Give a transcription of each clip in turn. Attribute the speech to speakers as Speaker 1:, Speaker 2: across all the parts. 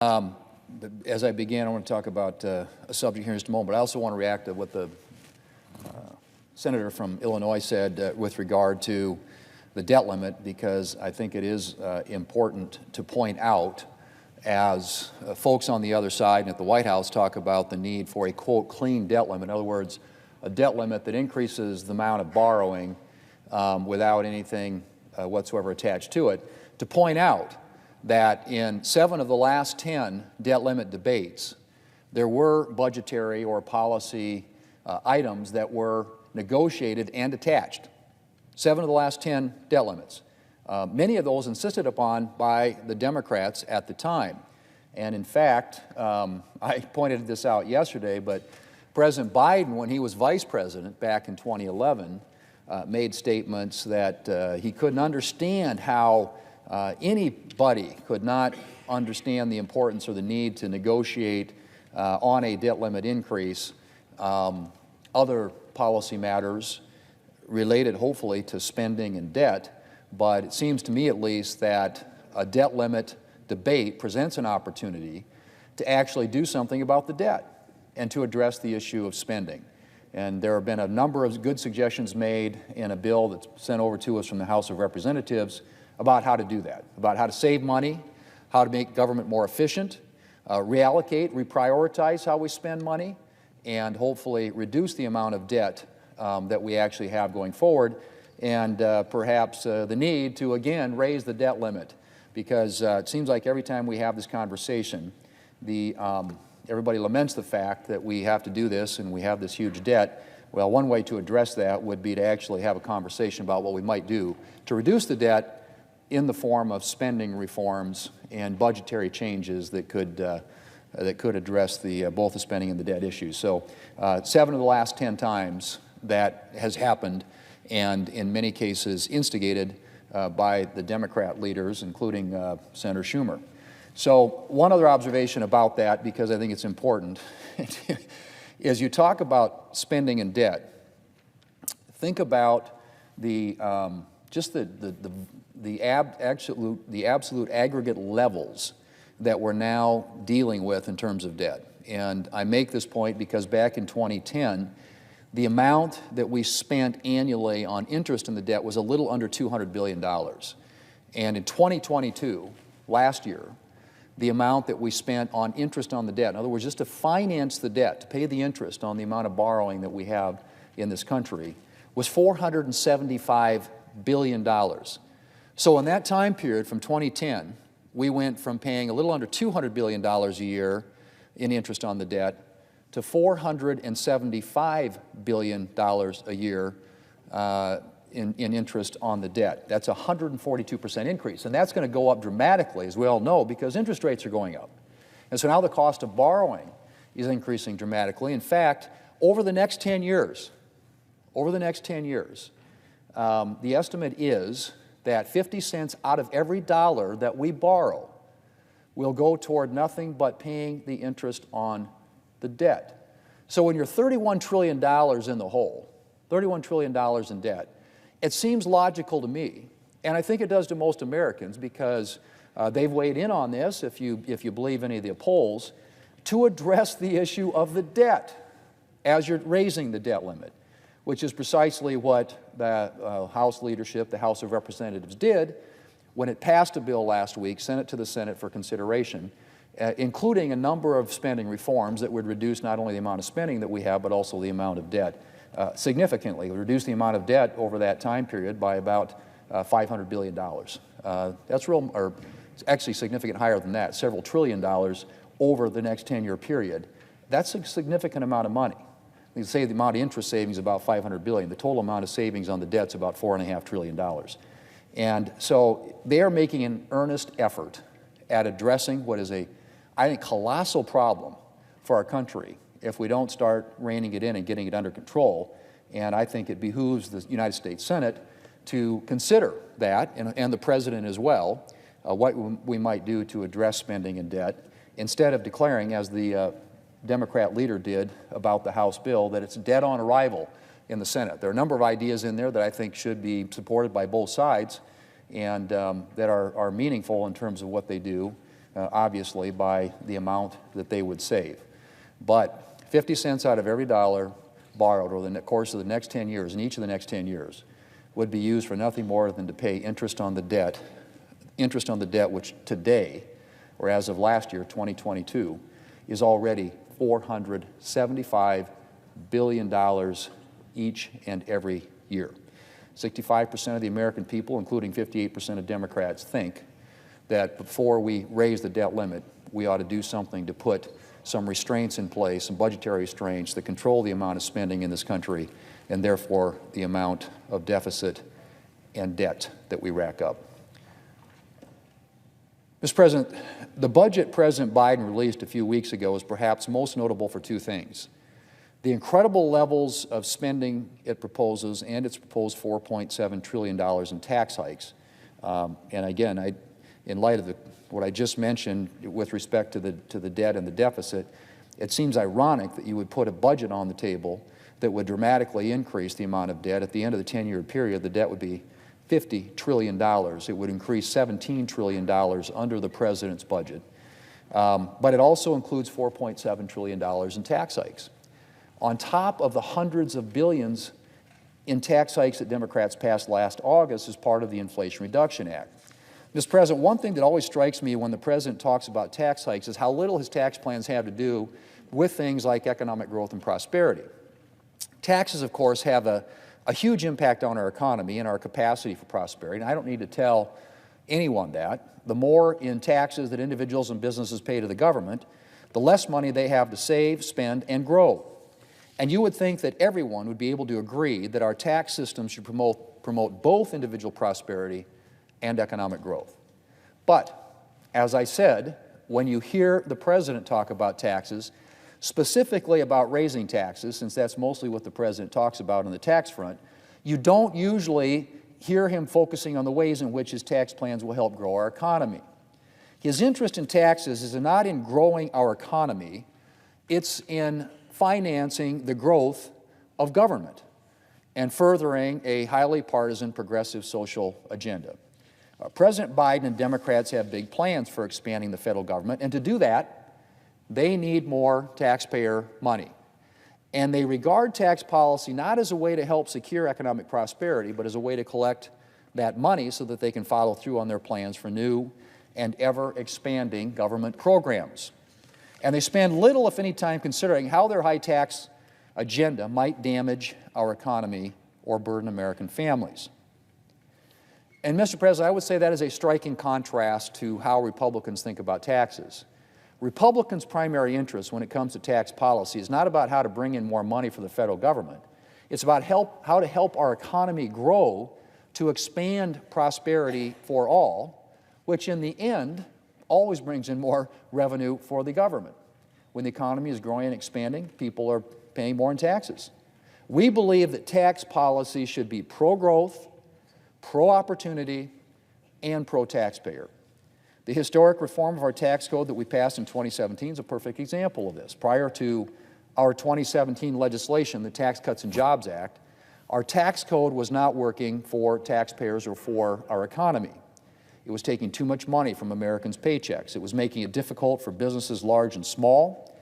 Speaker 1: As I begin, I want to talk about a subject here in just a moment, but I also want to react to what the senator from Illinois said with regard to the debt limit, because I think it is important to point out, as folks on the other side and at the White House talk about the need for a, quote, clean debt limit. In other words, a debt limit that increases the amount of borrowing without anything whatsoever attached to it, to point out that in 7 of the last 10 debt limit debates, there were budgetary or policy items that were negotiated and attached. 7 of the last 10 debt limits. Many of those insisted upon by the Democrats at the time. And in fact, I pointed this out yesterday, but President Biden, when he was vice president back in 2011, made statements that he couldn't understand how anybody could not understand the importance or the need to negotiate on a debt limit increase other policy matters related, hopefully, to spending and debt. But it seems to me, at least, that a debt limit debate presents an opportunity to actually do something about the debt and to address the issue of spending. And there have been a number of good suggestions made in a bill that's sent over to us from the House of Representatives about how to do that, about how to save money, how to make government more efficient, reallocate, reprioritize how we spend money, and hopefully reduce the amount of debt that we actually have going forward, and perhaps the need to, again, raise the debt limit, because it seems like every time we have this conversation, everybody laments the fact that we have to do this and we have this huge debt. Well, one way to address that would be to actually have a conversation about what we might do to reduce the debt in the form of spending reforms and budgetary changes that could address both the spending and the debt issues. So 7 of the last 10 times that has happened, and in many cases instigated by the Democrat leaders, including Senator Schumer. So one other observation about that, because I think it's important, is you talk about spending and debt, think about just the absolute aggregate levels that we're now dealing with in terms of debt. And I make this point because back in 2010, the amount that we spent annually on interest in the debt was a little under $200 billion. And in 2022, last year, the amount that we spent on interest on the debt, in other words, just to finance the debt, to pay the interest on the amount of borrowing that we have in this country, was $475 billion. So in that time period from 2010, we went from paying a little under $200 billion a year in interest on the debt to $475 billion a year in interest on the debt. That's a 142% increase, and that's going to go up dramatically, as we all know, because interest rates are going up. And so now the cost of borrowing is increasing dramatically. In fact, over the next 10 years, the estimate is that 50 cents out of every dollar that we borrow will go toward nothing but paying the interest on the debt. So when you're $31 trillion in the hole, $31 trillion in debt, it seems logical to me, and I think it does to most Americans, because they've weighed in on this, if you believe any of the polls, to address the issue of the debt as you're raising the debt limit, which is precisely what the House leadership, the House of Representatives, did when it passed a bill last week, sent it to the Senate for consideration, including a number of spending reforms that would reduce not only the amount of spending that we have, but also the amount of debt significantly, reduce the amount of debt over that time period by about $500 billion. That's it's actually significant higher than that, several $trillion over the next 10-year period. That's a significant amount of money. You say the amount of interest savings is about $500 billion. The total amount of savings on the debt is about $4.5 trillion. And so they are making an earnest effort at addressing what is I think, colossal problem for our country if we don't start reining it in and getting it under control. And I think it behooves the United States Senate to consider that, and the President as well, what we might do to address spending and debt, instead of declaring, as the Democrat leader did about the House bill, that it's dead on arrival in the Senate. There are a number of ideas in there that I think should be supported by both sides and that are meaningful in terms of what they do. obviously, by the amount that they would save. But 50 cents out of every dollar borrowed over the course of the next 10 years, in each of the next 10 years, would be used for nothing more than to pay interest on the debt which today, or as of last year, 2022, is already $475 billion each and every year. 65% of the American people, including 58% of Democrats, think that before we raise the debt limit, we ought to do something to put some restraints in place, some budgetary restraints that control the amount of spending in this country and therefore the amount of deficit and debt that we rack up. Mr. President, the budget President Biden released a few weeks ago is perhaps most notable for two things: the incredible levels of spending it proposes and its proposed $4.7 trillion in tax hikes. And again, in light of what I just mentioned with respect to the debt and the deficit, it seems ironic that you would put a budget on the table that would dramatically increase the amount of debt. At the end of the 10-year period, the debt would be $50 trillion. It would increase $17 trillion under the President's budget. But it also includes $4.7 trillion in tax hikes, on top of the hundreds of billions in tax hikes that Democrats passed last August as part of the Inflation Reduction Act. Mr. President, one thing that always strikes me when the President talks about tax hikes is how little his tax plans have to do with things like economic growth and prosperity. Taxes, of course, have a huge impact on our economy and our capacity for prosperity, and I don't need to tell anyone that. The more in taxes that individuals and businesses pay to the government, the less money they have to save, spend, and grow. And you would think that everyone would be able to agree that our tax system should promote both individual prosperity and economic growth. But, as I said, when you hear the President talk about taxes, specifically about raising taxes, since that's mostly what the President talks about on the tax front, you don't usually hear him focusing on the ways in which his tax plans will help grow our economy. His interest in taxes is not in growing our economy, it's in financing the growth of government and furthering a highly partisan progressive social agenda. President Biden and Democrats have big plans for expanding the federal government, and to do that, they need more taxpayer money. And they regard tax policy not as a way to help secure economic prosperity, but as a way to collect that money so that they can follow through on their plans for new and ever-expanding government programs. And they spend little, if any, time considering how their high tax agenda might damage our economy or burden American families. And, Mr. President, I would say that is a striking contrast to how Republicans think about taxes. Republicans' primary interest when it comes to tax policy is not about how to bring in more money for the federal government. It's about how to help our economy grow to expand prosperity for all, which in the end always brings in more revenue for the government. When the economy is growing and expanding, people are paying more in taxes. We believe that tax policy should be pro-growth, pro-opportunity, and pro-taxpayer. The historic reform of our tax code that we passed in 2017 is a perfect example of this. Prior to our 2017 legislation, the Tax Cuts and Jobs Act, our tax code was not working for taxpayers or for our economy. It was taking too much money from Americans' paychecks. It was making it difficult for businesses large and small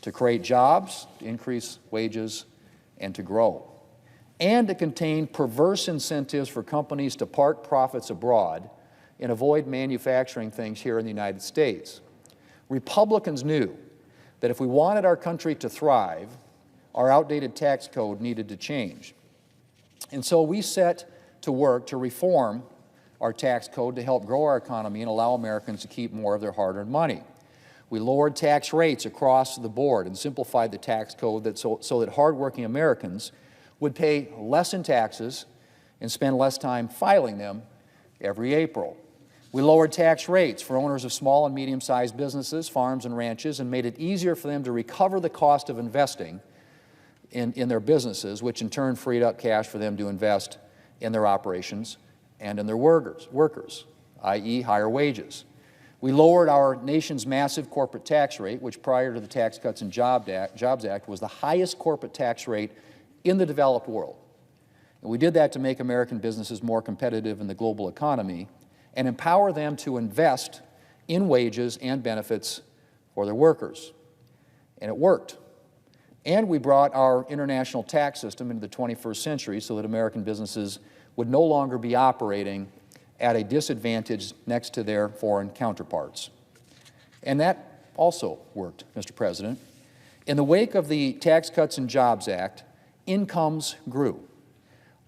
Speaker 1: to create jobs, to increase wages, and to grow. And it contained perverse incentives for companies to park profits abroad and avoid manufacturing things here in the United States. Republicans knew that if we wanted our country to thrive, our outdated tax code needed to change. And so we set to work to reform our tax code to help grow our economy and allow Americans to keep more of their hard-earned money. We lowered tax rates across the board and simplified the tax code so that hardworking Americans would pay less in taxes and spend less time filing them every April. We lowered tax rates for owners of small and medium-sized businesses, farms and ranches, and made it easier for them to recover the cost of investing in their businesses, which in turn freed up cash for them to invest in their operations and in their workers, i.e. higher wages. We lowered our nation's massive corporate tax rate, which prior to the Tax Cuts and Jobs Act was the highest corporate tax rate in the developed world. And we did that to make American businesses more competitive in the global economy and empower them to invest in wages and benefits for their workers. And it worked. And we brought our international tax system into the 21st century so that American businesses would no longer be operating at a disadvantage next to their foreign counterparts. And that also worked, Mr. President. In the wake of the Tax Cuts and Jobs Act, incomes grew.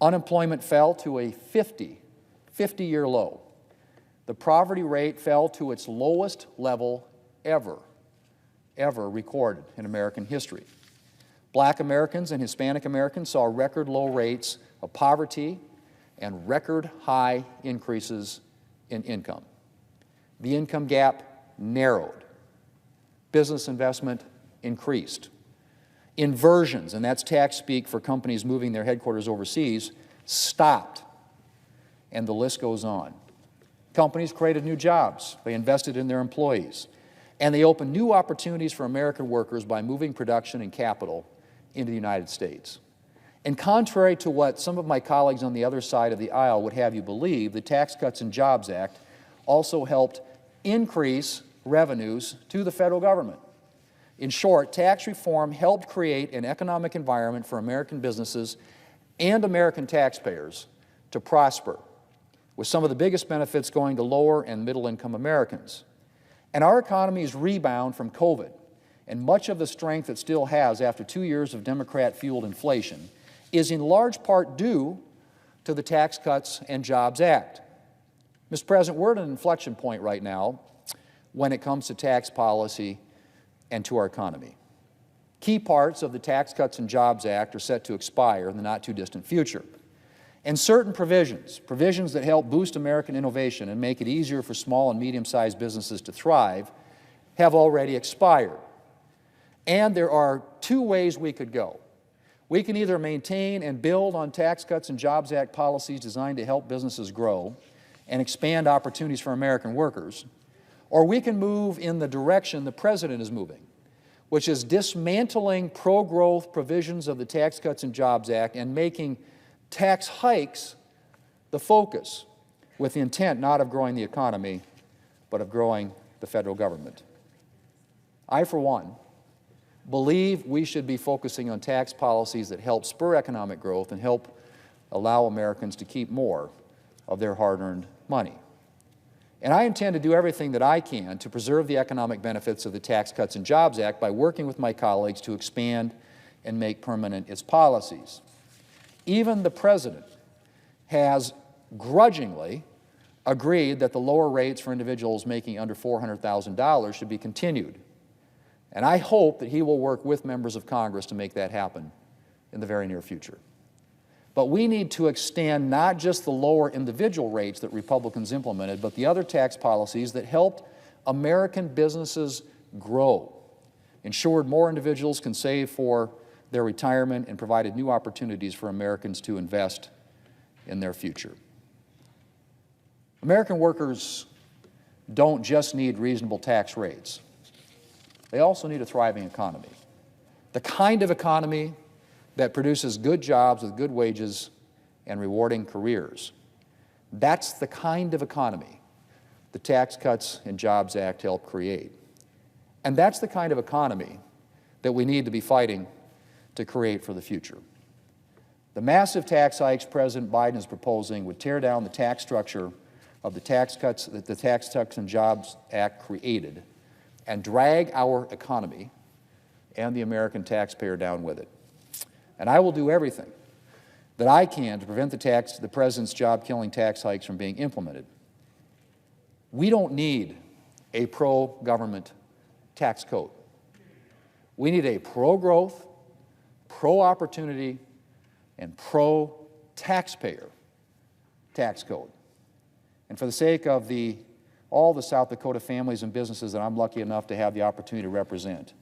Speaker 1: Unemployment fell to a 50-year low. The poverty rate fell to its lowest level ever recorded in American history. Black Americans and Hispanic Americans saw record low rates of poverty and record high increases in income. The income gap narrowed. Business investment increased. Inversions, and that's tax speak for companies moving their headquarters overseas, stopped. And the list goes on. Companies created new jobs. They invested in their employees. And they opened new opportunities for American workers by moving production and capital into the United States. And contrary to what some of my colleagues on the other side of the aisle would have you believe, the Tax Cuts and Jobs Act also helped increase revenues to the federal government. In short, tax reform helped create an economic environment for American businesses and American taxpayers to prosper, with some of the biggest benefits going to lower and middle-income Americans. And our economy's rebound from COVID, and much of the strength it still has after 2 years of Democrat-fueled inflation, is in large part due to the Tax Cuts and Jobs Act. Mr. President, we're at an inflection point right now when it comes to tax policy and to our economy. Key parts of the Tax Cuts and Jobs Act are set to expire in the not-too-distant future. And certain provisions that help boost American innovation and make it easier for small and medium-sized businesses to thrive, have already expired. And there are two ways we could go. We can either maintain and build on Tax Cuts and Jobs Act policies designed to help businesses grow and expand opportunities for American workers, or we can move in the direction the President is moving, which is dismantling pro-growth provisions of the Tax Cuts and Jobs Act and making tax hikes the focus, with the intent not of growing the economy, but of growing the federal government. I, for one, believe we should be focusing on tax policies that help spur economic growth and help allow Americans to keep more of their hard-earned money. And I intend to do everything that I can to preserve the economic benefits of the Tax Cuts and Jobs Act by working with my colleagues to expand and make permanent its policies. Even the President has grudgingly agreed that the lower rates for individuals making under $400,000 should be continued. And I hope that he will work with members of Congress to make that happen in the very near future. But we need to extend not just the lower individual rates that Republicans implemented, but the other tax policies that helped American businesses grow, ensured more individuals can save for their retirement, and provided new opportunities for Americans to invest in their future. American workers don't just need reasonable tax rates. They also need a thriving economy, the kind of economy that produces good jobs with good wages and rewarding careers. That's the kind of economy the Tax Cuts and Jobs Act helped create. And that's the kind of economy that we need to be fighting to create for the future. The massive tax hikes President Biden is proposing would tear down the tax structure of the tax cuts that the Tax Cuts and Jobs Act created and drag our economy and the American taxpayer down with it. And I will do everything that I can to prevent the President's job-killing tax hikes from being implemented. We don't need a pro-government tax code. We need a pro-growth, pro-opportunity, and pro-taxpayer tax code. And for the sake of all the South Dakota families and businesses that I'm lucky enough to have the opportunity to represent,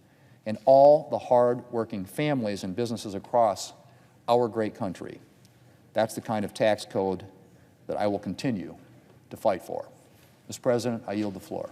Speaker 1: and all the hard-working families and businesses across our great country, that's the kind of tax code that I will continue to fight for. Mr. President, I yield the floor.